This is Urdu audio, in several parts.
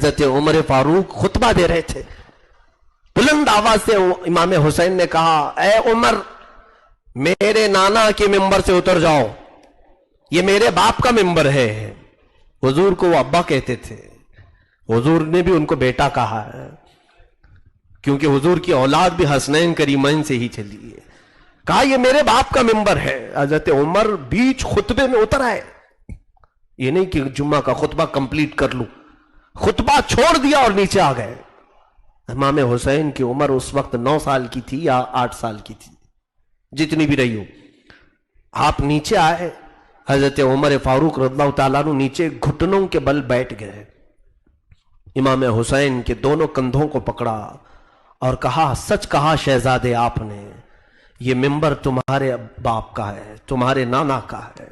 حضرت عمر فاروق خطبہ دے رہے تھے. بلند آواز سے امام حسین نے کہا اے عمر میرے نانا کے ممبر سے اتر جاؤ, یہ میرے باپ کا ممبر ہے. حضور کو وہ ابا کہتے تھے, حضور نے بھی ان کو بیٹا کہا ہے کیونکہ حضور کی اولاد بھی حسنین کریمین سے ہی چلی ہے. کہا یہ میرے باپ کا ممبر ہے. حضرت عمر بیچ خطبے میں اتر آئے, یہ نہیں کہ جمعہ کا خطبہ کمپلیٹ کر لوں, خطبہ چھوڑ دیا اور نیچے آ گئے. امام حسین کی عمر اس وقت 9 سال کی تھی یا 8 سال کی تھی, جتنی بھی رہی ہو. آپ نیچے آئے, حضرت عمر فاروق رضی اللہ تعالیٰ عنہ نیچے گھٹنوں کے بل بیٹھ گئے. امام حسین کے دونوں کندھوں کو پکڑا اور کہا سچ کہا شہزادے آپ نے, یہ ممبر تمہارے باپ کا ہے, تمہارے نانا کا ہے.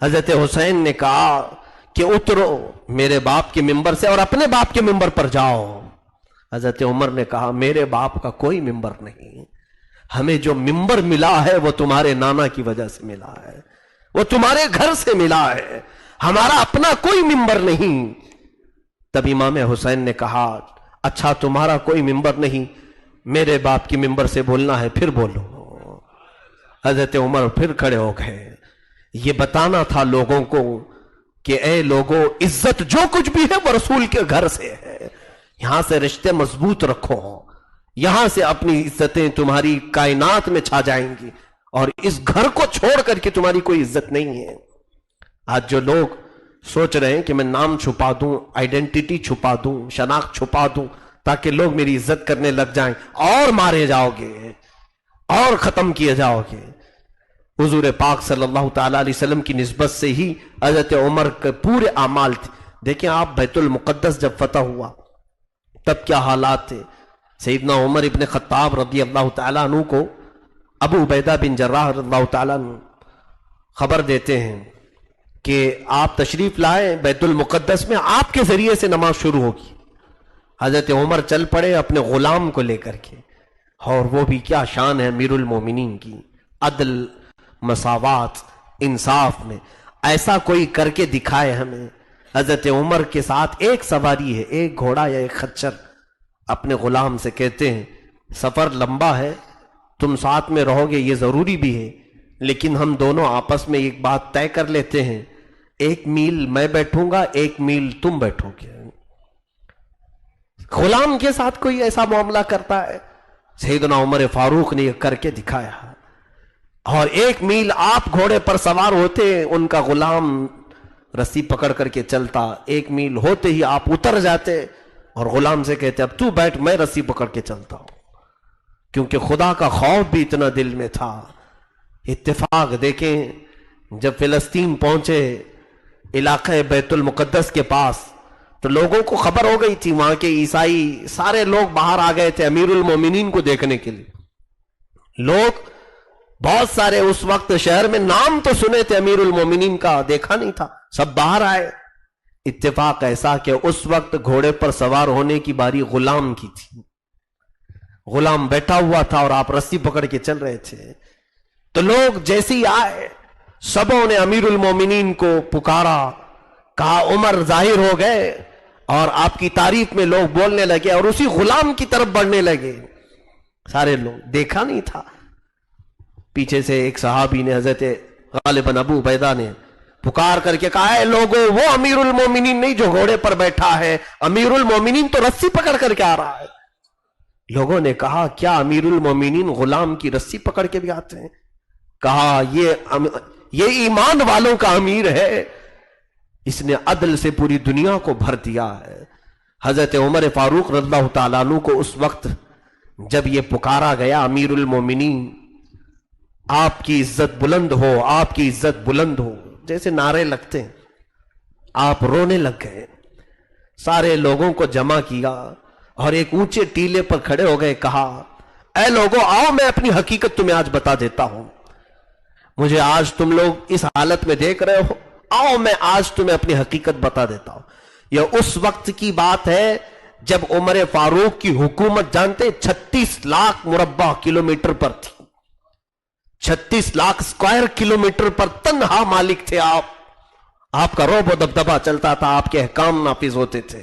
حضرت حسین نے کہا کہ اترو میرے باپ کے ممبر سے اور اپنے باپ کے ممبر پر جاؤ. حضرت عمر نے کہا میرے باپ کا کوئی ممبر نہیں, ہمیں جو ممبر ملا ہے وہ تمہارے نانا کی وجہ سے ملا ہے, وہ تمہارے گھر سے ملا ہے, ہمارا اپنا کوئی ممبر نہیں. تب امام حسین نے کہا اچھا تمہارا کوئی ممبر نہیں, میرے باپ کی ممبر سے بولنا ہے پھر بولو. حضرت عمر پھر کھڑے ہو گئے. یہ بتانا تھا لوگوں کو کہ اے لوگوں عزت جو کچھ بھی ہے وہ رسول کے گھر سے ہے, یہاں سے رشتے مضبوط رکھو, یہاں سے اپنی عزتیں تمہاری کائنات میں چھا جائیں گی اور اس گھر کو چھوڑ کر کے تمہاری کوئی عزت نہیں ہے. آج جو لوگ سوچ رہے ہیں کہ میں نام چھپا دوں, آئیڈینٹی چھپا دوں, شناخت چھپا دوں تاکہ لوگ میری عزت کرنے لگ جائیں, اور مارے جاؤ گے اور ختم کیے جاؤ گے. حضور پاک صلی اللہ تعالی علیہ وسلم کی نسبت سے ہی حضرت عمر کے پورے اعمال تھے. دیکھیں آپ بیت المقدس جب فتح ہوا تب کیا حالات تھے. سیدنا عمر ابن خطاب رضی اللہ تعالیٰ عنہ کو ابو عبیدہ بن جراح رضی اللہ تعالیٰ عنہ خبر دیتے ہیں کہ آپ تشریف لائیں بیت المقدس میں, آپ کے ذریعے سے نماز شروع ہوگی. حضرت عمر چل پڑے اپنے غلام کو لے کر کے, اور وہ بھی کیا شان ہے امیر المومنین کی, عدل, مساوات, انصاف میں ایسا کوئی کر کے دکھائے ہمیں. حضرت عمر کے ساتھ ایک سواری ہے, ایک گھوڑا یا ایک خچر. اپنے غلام سے کہتے ہیں سفر لمبا ہے, تم ساتھ میں رہو گے یہ ضروری بھی ہے, لیکن ہم دونوں آپس میں ایک بات طے کر لیتے ہیں, 1 میل میں بیٹھوں گا 1 میل تم بیٹھو گے. غلام کے ساتھ کوئی ایسا معاملہ کرتا ہے؟ سیدنا عمر فاروق نے یہ کر کے دکھایا. اور 1 میل آپ گھوڑے پر سوار ہوتے, ان کا غلام رسی پکڑ کر کے چلتا. 1 میل ہوتے ہی آپ اتر جاتے اور غلام سے کہتے اب تو بیٹھ, میں رسی پکڑ کے چلتا ہوں. کیونکہ خدا کا خوف بھی اتنا دل میں تھا. اتفاق دیکھیں جب فلسطین پہنچے علاقہ بیت المقدس کے پاس تو لوگوں کو خبر ہو گئی تھی, وہاں کے عیسائی سارے لوگ باہر آ گئے تھے امیر المومنین کو دیکھنے کے لیے. لوگ بہت سارے اس وقت شہر میں نام تو سنے تھے امیر المومنین کا, دیکھا نہیں تھا, سب باہر آئے. اتفاق ایسا کہ اس وقت گھوڑے پر سوار ہونے کی باری غلام کی تھی. غلام بیٹھا ہوا تھا اور آپ رسی پکڑ کے چل رہے تھے. تو لوگ جیسے ہی آئے سبوں نے امیر المومنین کو پکارا, کہا عمر ظاہر ہو گئے, اور آپ کی تعریف میں لوگ بولنے لگے اور اسی غلام کی طرف بڑھنے لگے. سارے لوگ دیکھا نہیں تھا. پیچھے سے ایک صحابی نے حضرت غالباً ابو عبیدہ نے پکار کر کے کہا اے لوگوں وہ امیر المومنین نہیں جو گھوڑے پر بیٹھا ہے, امیر المومنین تو رسی پکڑ کر کے آ رہا ہے. لوگوں نے کہا کیا امیر المومنین غلام کی رسی پکڑ کے بھی آتے ہیں؟ کہا یہ ایمان والوں کا امیر ہے, اس نے عدل سے پوری دنیا کو بھر دیا ہے. حضرت عمر فاروق رضی اللہ تعالیٰ عنہ کو اس وقت جب یہ پکارا گیا امیر المومنین, آپ کی عزت بلند ہو, آپ کی عزت بلند ہو, جیسے نعرے لگتے ہیں, آپ رونے لگ گئے. سارے لوگوں کو جمع کیا اور ایک اونچے ٹیلے پر کھڑے ہو گئے. کہا اے لوگوں آؤ میں اپنی حقیقت تمہیں آج بتا دیتا ہوں. مجھے آج تم لوگ اس حالت میں دیکھ رہے ہو, آؤ میں آج تمہیں اپنی حقیقت بتا دیتا ہوں. یہ اس وقت کی بات ہے جب عمر فاروق کی حکومت جانتے 36 لاکھ مربع کلومیٹر پر تھی. 36 لاکھ اسکوائر کلومیٹر پر تنہا مالک تھے آپ. آپ کا رعب و دبدبہ چلتا تھا, آپ کے احکام نافذ ہوتے تھے.